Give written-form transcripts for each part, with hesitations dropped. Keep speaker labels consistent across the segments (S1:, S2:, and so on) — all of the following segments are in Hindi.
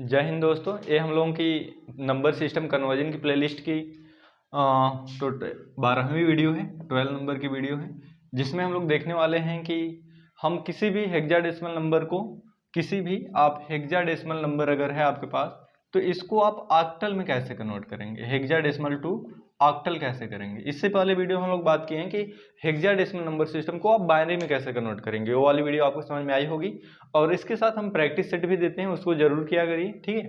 S1: जय हिंद दोस्तों। ये हम लोगों की नंबर सिस्टम कन्वर्जन की प्लेलिस्ट की तो 12वीं वीडियो है, 12 नंबर की वीडियो है, जिसमें हम लोग देखने वाले हैं कि हम किसी भी हेक्साडेसिमल नंबर को, किसी भी आप हेक्साडेसिमल नंबर अगर है आपके पास, तो इसको आप ऑक्टल में कैसे कन्वर्ट करेंगे, हेक्साडेसिमल टू ऑक्टल कैसे करेंगे। इससे पहले वीडियो में हम लोग बात किए हैं कि हेक्साडेसिमल नंबर सिस्टम को आप बाइनरी में कैसे कन्वर्ट करेंगे। वो वाली वीडियो आपको समझ में आई होगी और इसके साथ हम प्रैक्टिस सेट भी देते हैं, उसको जरूर किया करिए, ठीक है।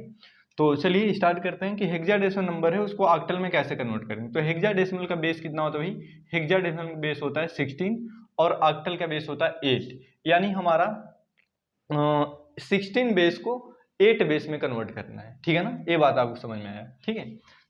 S1: तो चलिए स्टार्ट करते हैं कि हेक्साडेसिमल नंबर है उसको ऑक्टल में कैसे कन्वर्ट करेंगे। तो हेक्साडेसिमल का बेस कितना होता है भाई? हेक्साडेसिमल का बेस होता है 16 और ऑक्टल का बेस होता है 8, यानी हमारा 16 बेस को 8 बेस में कन्वर्ट करना है, ठीक है ना। ये बात आपको समझ में आया, ठीक है।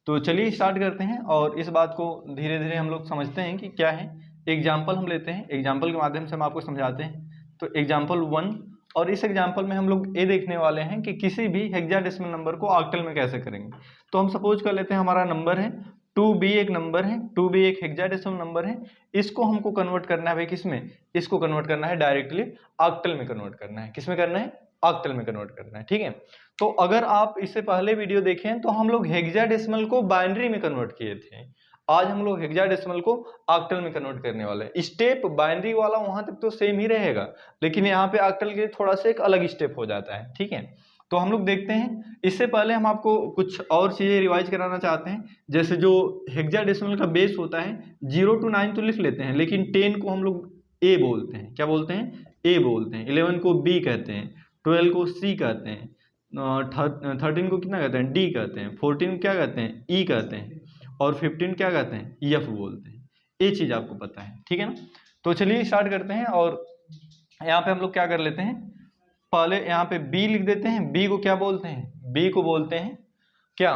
S1: तो चलिए स्टार्ट करते हैं और इस बात को धीरे धीरे हम लोग समझते हैं कि क्या है। एग्जाम्पल हम लेते हैं, एग्जाम्पल के माध्यम से हम आपको समझाते हैं। तो एग्जाम्पल 1, और इस एग्जाम्पल में हम लोग ये देखने वाले हैं कि किसी भी हेक्साडेसिमल नंबर को ऑक्टल में कैसे करेंगे। तो हम सपोज कर लेते हैं हमारा नंबर है 2b, एक नंबर है 2b, एक हेक्साडेसिमल नंबर है। इसको हमको कन्वर्ट करना है भाई किसमें? इसको कन्वर्ट करना है डायरेक्टली ऑक्टल में कन्वर्ट करना है। किसमें करना है? ऑक्टल में कन्वर्ट करना है, ठीक है। तो अगर आप इससे पहले वीडियो देखें तो हम लोग हेक्साडेसिमल को बाइनरी में कन्वर्ट किए थे। आज हम लोग हेक्साडेसिमल को ऑक्टल में कन्वर्ट करने वाले हैं। स्टेप बाइनरी वाला वहां तक तो सेम ही रहेगा, लेकिन यहाँ पे ऑक्टल के थोड़ा सा एक अलग स्टेप हो जाता है, ठीक है। तो हम लोग देखते हैं। इससे पहले हम आपको कुछ और चीजें रिवाइज कराना चाहते हैं। जैसे जो हेक्साडेसिमल का बेस होता है 0 to 9 तो लिख लेते हैं, लेकिन 10 को हम लोग ए बोलते हैं। क्या बोलते हैं? ए बोलते हैं। 11 को बी कहते हैं, 12 को सी कहते हैं, 13 को कितना कहते हैं? डी कहते हैं, 14 को क्या कहते हैं? ई कहते हैं, और 15 क्या कहते हैं? एफ बोलते हैं। ये चीज आपको पता है, ठीक है ना। तो चलिए स्टार्ट करते हैं और यहाँ पे हम लोग क्या कर लेते हैं, पहले यहाँ पे बी लिख देते हैं। बी को क्या बोलते हैं? बी को बोलते हैं क्या?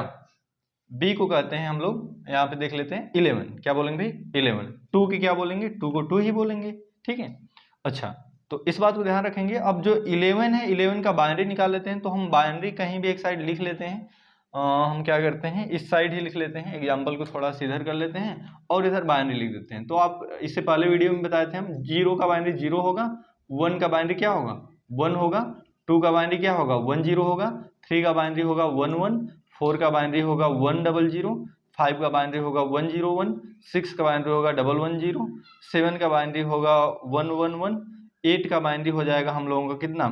S1: बी को कहते हैं हम लोग, यहाँ पे देख लेते हैं 11। क्या बोलेंगे भाई? 11। 2 की क्या बोलेंगे? 2 को 2 ही बोलेंगे, ठीक है। अच्छा, तो इस बात को ध्यान रखेंगे। अब जो 11 है, 11 का बाइनरी निकाल लेते हैं। तो हम बाइनरी कहीं भी एक साइड लिख लेते हैं। हम क्या करते हैं, इस साइड ही लिख लेते हैं। एग्जाम्पल को थोड़ा सा इधर कर लेते हैं और इधर बाइनरी लिख देते हैं। तो आप इससे पहले वीडियो में बताए थे हम, 0 का बाइनरी 0 होगा, 1 का बाइनरी क्या होगा? 1 होगा, 2 का बाइनरी क्या होगा? 1 0 होगा, 3 का बाइनरी होगा 1 1, 4 का बाइनरी होगा 1 0 0, 5 का बाइनरी होगा 1 0 1, 6 का बाइनरी होगा 1 1 0, 7 का बाइनरी होगा 1 1 1, 8 का बाइनरी हो जाएगा हम लोगों का कितना?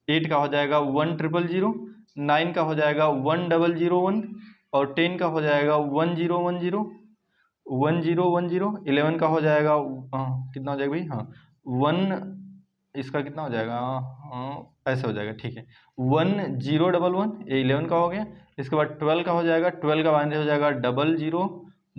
S1: 8 का हो जाएगा 1 0 0, 9 का हो जाएगा 1 0 0 1, और 10 का हो जाएगा 1 0 1 0, 1 0 1 0, 11 का हो जाएगा कितना हो जाएगा भाई? हाँ 1, इसका कितना हो जाएगा? ऐसे हो जाएगा, ठीक है। 1 0 1 1, ये 11 का हो गया। इसके बाद 12 का हो जाएगा, 12 का बाइनरी हो जाएगा 0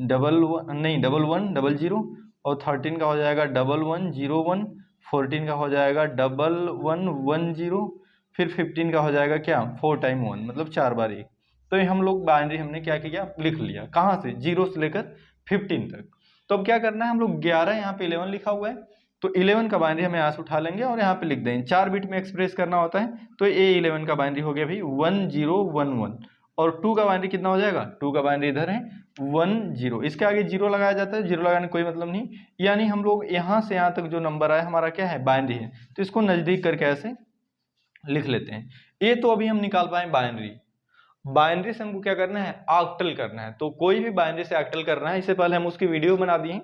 S1: 0 1 नहीं 1 1 0 0, और 13 का हो जाएगा 1 1 0 1, 14 का हो जाएगा 1 1 1 0, फिर 15 का हो जाएगा क्या? 4 टाइम 1, मतलब 4 बार 1। तो ये हम लोग बाइनरी हमने क्या किया? लिख लिया। कहाँ से? 0 से लेकर 15 तक। तो अब क्या करना है, हम लोग 11, यहाँ पे 11 लिखा हुआ है, तो 11 का बाइनरी हम यहाँ से उठा लेंगे और यहाँ पे लिख देंगे। 4 बिट में एक्सप्रेस करना होता है, तो ये 11 का बाइनरी हो गया भाई 1 0 1 1, और 2 का बाइनरी कितना हो जाएगा? 2 का बाइनरी इधर है 1 0, इसके आगे 0 लगाया जाता है, 0 लगाने कोई मतलब नहीं। यानी हम लोग यहाँ से यहाँ तक जो नंबर आया हमारा क्या है? बाइनरी है। तो इसको नजदीक करके ऐसे लिख लेते हैं। ये तो अभी हम निकाल पाए बाइनरी। बाइनरी से हमको क्या करना है? ऑक्टल करना है। तो कोई भी बाइनरी से ऑक्टल करना है, इससे पहले हम उसकी वीडियो बना दिए।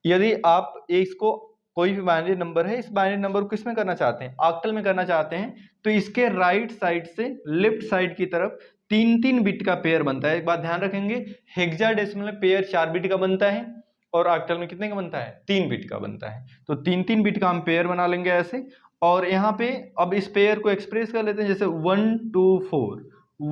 S1: यदि आप इसको, कोई भी बाइनरी नंबर है, इस बाइनरी नंबर को किस में करना चाहते हैं? ऑक्टल में करना चाहते हैं, तो इसके राइट साइड से लेफ्ट साइड की तरफ 3 बिट का पेयर बनता है। एक बात ध्यान रखेंगे, हेक्साडेसिमल में पेयर 4 बिट का बनता है और ऑक्टल में कितने का बनता है? 3 बिट का बनता है। तो 3 बिट का हम पेयर बना लेंगे ऐसे। और यहाँ पे अब इस पेयर को एक्सप्रेस कर लेते हैं, जैसे 1 2 4,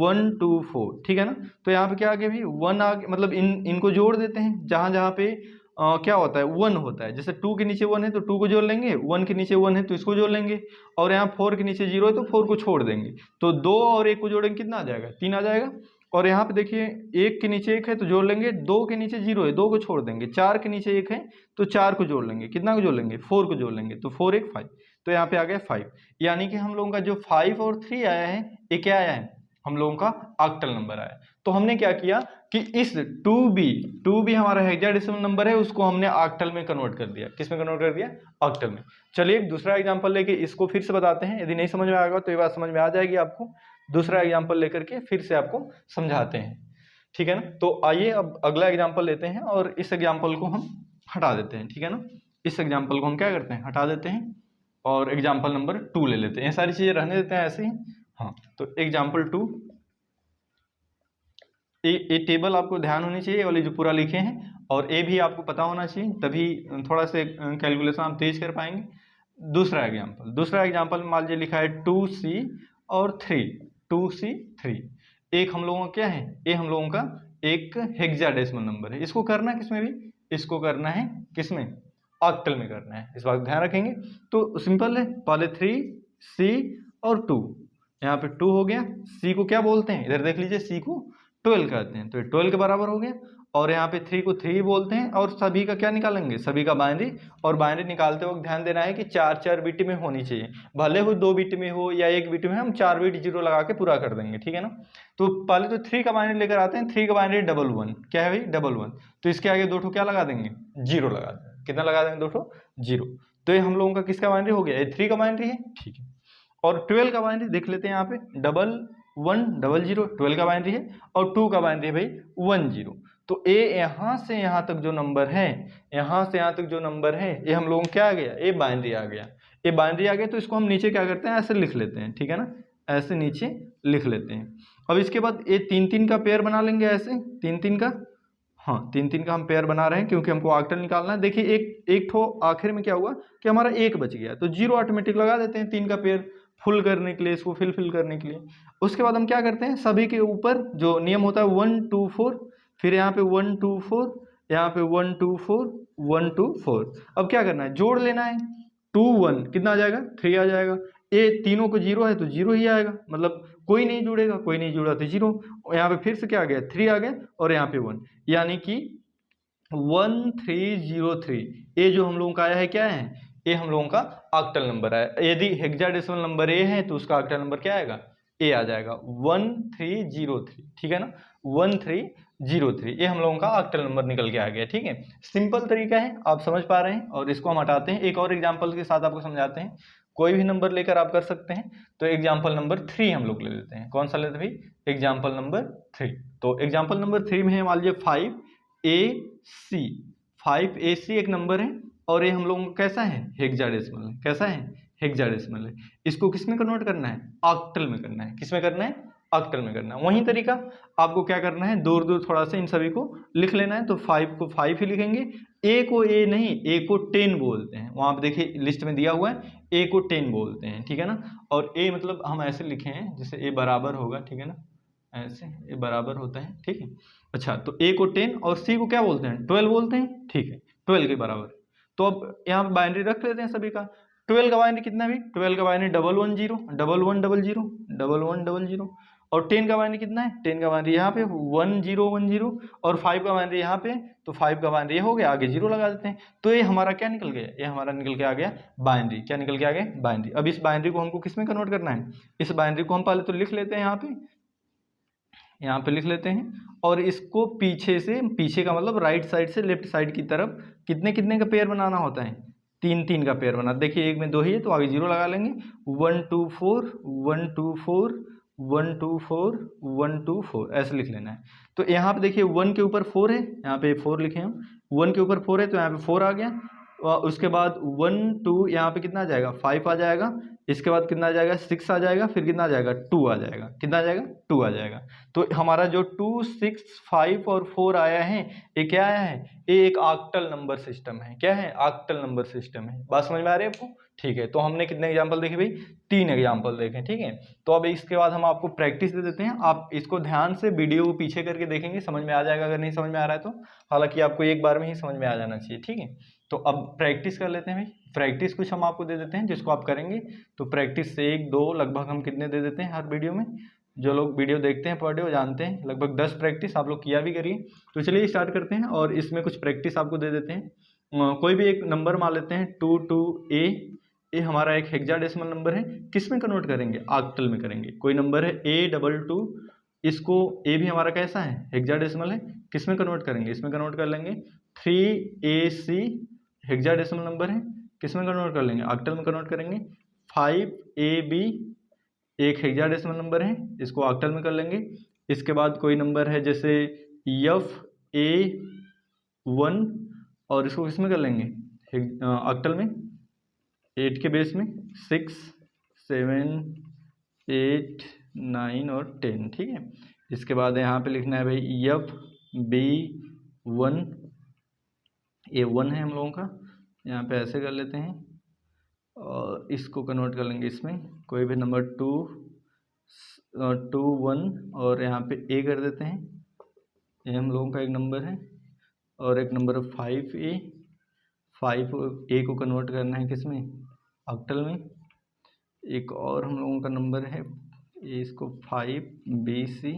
S1: 1 2 4, ठीक है ना। तो यहाँ पे क्या आ गया भी? 1 आ गया, मतलब इनको जोड़ देते हैं जहां जहां पे क्या होता है? 1 होता है। जैसे 2 के नीचे 1 है तो 2 को जोड़ लेंगे, 1 के नीचे 1 है तो इसको जोड़ लेंगे, और यहाँ 4 के नीचे 0 है तो 4 को छोड़ देंगे। तो 2 और 1 को जोड़ेंगे, कितना आ जाएगा? 3 आ जाएगा। और यहाँ पे देखिए 1 के नीचे 1 है तो जोड़ लेंगे, 2 के नीचे 0 है 2 को छोड़ देंगे, 4 के नीचे 1 है तो 4 को जोड़ लेंगे, कितना को जोड़ लेंगे? 4 को जोड़ लेंगे, तो 4 1 5, तो यहाँ पे आ गया 5। यानी कि हम लोगों का जो 5 और 3 आया है, ये क्या आया है? हम लोगों का ऑक्टल नंबर आया। तो हमने क्या किया कि इस 2b हमारा हेक्साडेसिमल नंबर है, उसको हमने ऑक्टल में कन्वर्ट कर दिया। किस में कन्वर्ट कर दिया? ऑक्टल में। चलिए एक दूसरा एग्जांपल लेके इसको फिर से बताते हैं, यदि नहीं समझ में आएगा तो ये बात समझ में आ जाएगी आपको। दूसरा एग्जांपल लेकर के फिर से आपको समझाते हैं, ठीक है ना। तो आइए अब अगला एग्जांपल लेते हैं और इस एग्जांपल को हम हटा देते हैं, ठीक है ना। इस एग्जांपल को हम क्या करते हैं? हटा देते हैं और एग्जांपल नंबर 2 ले लेते हैं। ये सारी चीजें रहने देते हैं ऐसे ही। हाँ, तो एग्जांपल 2, ये टेबल आपको ध्यान होनी चाहिए, वाली जो पूरा लिखे हैं, और ए भी आपको पता होना चाहिए, तभी थोड़ा से कैलकुलेशन आप तेज कर पाएंगे। दूसरा एग्जांपल में मान लीजिए लिखा है 2c और 3, 2c 3। एक हम लोगों का क्या है? ये हम लोगों का एक हेक्साडेसिमल नंबर है। इसको करना किसमें भी? इसको करना है किसमें? ऑक्टल में करना है। इस बात को ध्यान रखेंगे। तो सिंपल है, पहले 3c और 2, यहाँ पे 2 हो गया। c को क्या बोलते हैं? इधर देख लीजिए, c को 12 कहते हैं, तो ये 12 के बराबर हो गया। और यहाँ पे 3 को 3 बोलते हैं, और सभी का क्या निकालेंगे? सभी का बाइनरी। और बाइनरी निकालते वक्त ध्यान देना है कि 4 बिट में होनी चाहिए, भले हो 2 बिट में हो या 1 बिट में, हम 4 बिट जीरो लगा के पूरा कर देंगे, ठीक है ना। तो पहले तो 3 का बाइनरी लेकर आते हैं। 3 का बाइनरी 11, क्या है भाई? 11। तो इसके आगे 2 क्या लगा देंगे? जीरो लगा देंगे। कितना लगा देंगे? 2 जीरो। तो ये हम लोगों का किसका बाइनरी हो गया? ये 3 का बाइनरी है, ठीक है। और 12 का बाइनरी देख लेते हैं, यहाँ पे 1100 12 का बाइनरी है, और 2 का बाइनरी है भाई 10। तो ए यहाँ से यहाँ तक जो नंबर है, यहाँ से यहाँ तक जो नंबर है, ये हम लोगों को क्या आ गया? ये बाइनरी आ गया। ये बाइनरी आ गया, तो इसको हम नीचे क्या करते हैं? ऐसे लिख लेते हैं, ठीक है ना। ऐसे नीचे लिख लेते हैं। अब इसके बाद ये 3-3 का पेयर बना लेंगे, ऐसे 3-3 का। हाँ, 3-3 का हम पेयर बना रहे हैं क्योंकि हमको ऑक्टल निकालना है। देखिए एक ठो आखिर में क्या हुआ कि हमारा 1 बच गया, तो जीरो ऑटोमेटिक लगा देते हैं 3 का पेयर फुल करने के लिए, इसको फिल करने के लिए। उसके बाद हम क्या करते हैं? सभी के ऊपर जो नियम होता है 1 2 4, फिर यहाँ पे 1 2 4, यहाँ पे 1 2 4 1 2 4। अब क्या करना है? जोड़ लेना है। 2 1 कितना आ जाएगा? 3 आ जाएगा। ये तीनों को जीरो है तो जीरो ही आएगा, मतलब कोई नहीं जुड़ेगा, कोई नहीं जुड़ा तो जीरो। यहाँ पे फिर से क्या आ गया? 3 आ गया, और यहाँ पे 1, यानी कि 1303। ये जो हम लोगों का आया है क्या है? ये हम लोगों का ऑक्टल नंबर है। यदि हेक्साडेसिमल नंबर ए है तो उसका ऑक्टल नंबर क्या आएगा? ए आ जाएगा 1303, ठीक है ना। 1303 ये हम लोगों का ऑक्टल नंबर निकल के आ गया, ठीक है। सिंपल तरीका है, आप समझ पा रहे हैं। और इसको हम हटाते हैं, एक और एग्जाम्पल के साथ आपको समझाते हैं। कोई भी नंबर लेकर आप कर सकते हैं। तो एग्जाम्पल नंबर 3 हम लोग ले लेते हैं। कौन सा लेते हैं भाई? Example number 3। तो एग्जाम्पल नंबर 3 में है मान लीजिए 5AC। 5AC एक नंबर है, और ये हम लोगों का कैसा है? हेक्साडेसिमल है। कैसा है? हेक्साडेसिमल है। इसको किस में कन्वर्ट करना है? ऑक्टल में करना है। किस में करना है? ऑक्टल में करना है। वही तरीका आपको क्या करना है? दूर दूर थोड़ा सा इन सभी को लिख लेना है। तो 5 को 5 ही लिखेंगे। ए को ए नहीं, ए को 10 बोलते हैं। वहां पे देखिए लिस्ट में दिया हुआ है, ए को 10 बोलते हैं, ठीक है ना। और ए मतलब हम ऐसे लिखे हैं जैसे ए बराबर होगा, ठीक है ना, ऐसे ए बराबर होता है, ठीक है। अच्छा, तो ए को 10 और सी को क्या बोलते हैं? 12 बोलते हैं, ठीक है, 12 के बराबर। तो अब यहाँ पे बाइनरी रख लेते हैं सभी का। 12 का बाइनरी कितना भी? 12 का बाइनरी 110 1100 1100। और 10 का बाइनरी कितना है? 10 का बाइनरी यहाँ पे 1010, और 5 का बाइनरी यहाँ पे, तो 5 का बाइनरी हो गया, आगे जीरो लगा देते हैं। तो ये हमारा क्या निकल गया? ये हमारा निकल के आ गया बाइनरी। क्या निकल के आ गया? बाइनरी। अब इस बाइनरी को हमको किस में कन्वर्ट करना है? इस बाइनरी को हम पहले तो लिख लेते हैं, यहाँ पे लिख लेते हैं। और इसको पीछे से, पीछे का मतलब राइट साइड से लेफ्ट साइड की तरफ कितने कितने का पेयर बनाना होता है? 3-3 का पेयर बना। देखिए एक में 2 ही है तो आगे जीरो लगा लेंगे। 1 2 4 1 2 4 1 2 4 1 2 4 ऐसे लिख लेना है। तो यहाँ पे देखिए 1 के ऊपर 4 है, यहाँ पे 4 लिखे हम। 1 के ऊपर 4 है तो यहाँ पे 4 आ गया। उसके बाद 1 2 यहाँ पे कितना आ जाएगा? 5 आ जाएगा। इसके बाद कितना आ जाएगा? 6 आ जाएगा। फिर कितना आ जाएगा? 2 आ जाएगा। कितना आ जाएगा? 2 आ जाएगा। तो हमारा जो 2 6 5 और 4 आया है, ये क्या आया है? ये एक ऑक्टल नंबर सिस्टम है। क्या है? ऑक्टल नंबर सिस्टम है। बात समझ में आ रही है आपको? ठीक है, तो हमने कितने एग्जाम्पल देखे भाई? 3 एग्जाम्पल देखे, ठीक है। तो अब इसके बाद हम आपको प्रैक्टिस दे देते हैं। आप इसको ध्यान से वीडियो को पीछे करके देखेंगे, समझ में आ जाएगा। अगर नहीं समझ में आ रहा है तो, हालांकि आपको एक बार में ही समझ में आ जाना चाहिए, ठीक है। तो अब प्रैक्टिस कर लेते हैं भाई। प्रैक्टिस कुछ हम आपको दे देते हैं जिसको आप करेंगे। तो प्रैक्टिस से 1 2 लगभग हम कितने दे देते हैं हर वीडियो में? जो लोग वीडियो देखते हैं पर डे वो जानते हैं, लगभग 10 प्रैक्टिस आप लोग किया भी करिए। तो चलिए स्टार्ट करते हैं, और इसमें कुछ प्रैक्टिस आपको दे देते हैं। कोई भी एक नंबर मान लेते हैं 2 2 A, ये हमारा एक हेक्साडेसिमल नंबर है, किस में कन्वर्ट करेंगे, ऑक्टल में करेंगे। कोई नंबर है A22, इसको ए भी हमारा कैसा है, हेक्साडेसिमल है, किस में कन्वर्ट करेंगे, इसमें कन्वर्ट कर लेंगे। 3AC हेक्साडेसिमल नंबर है, किस में कन्वर्ट कर लेंगे, ऑक्टल में कन्वर्ट करेंगे। 5AB एक हेक्साडेसिमल नंबर है, इसको ऑक्टल में कर लेंगे। इसके बाद कोई नंबर है जैसे FA1 और इसको किस में कर लेंगे, ऑक्टल में, 8 के बेस में, 6, 7, 8, 9 और 10, ठीक है। इसके बाद यहाँ पे लिखना है भाई FB1, ये 1 है हम लोगों का, यहाँ पे ऐसे कर लेते हैं और इसको कन्वर्ट कर लेंगे इसमें, कोई भी नंबर 2, 1 और यहाँ पे A कर देते हैं, ये हम लोगों का एक नंबर है। और एक नंबर 5A, 5A को कन्वर्ट करना है किस में, ऑक्टल में। एक और हम लोगों का नंबर है, इसको 5BC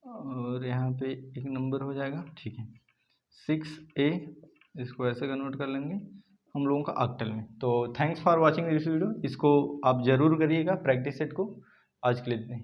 S1: और यहाँ पे एक नंबर हो जाएगा, ठीक है, 6A, इसको ऐसे कन्वर्ट कर लेंगे हम लोगों का ऑक्टल में। तो thanks for watching this video, इसको आप ज़रूर करिएगा प्रैक्टिस सेट को। आज के लिए इतना ही।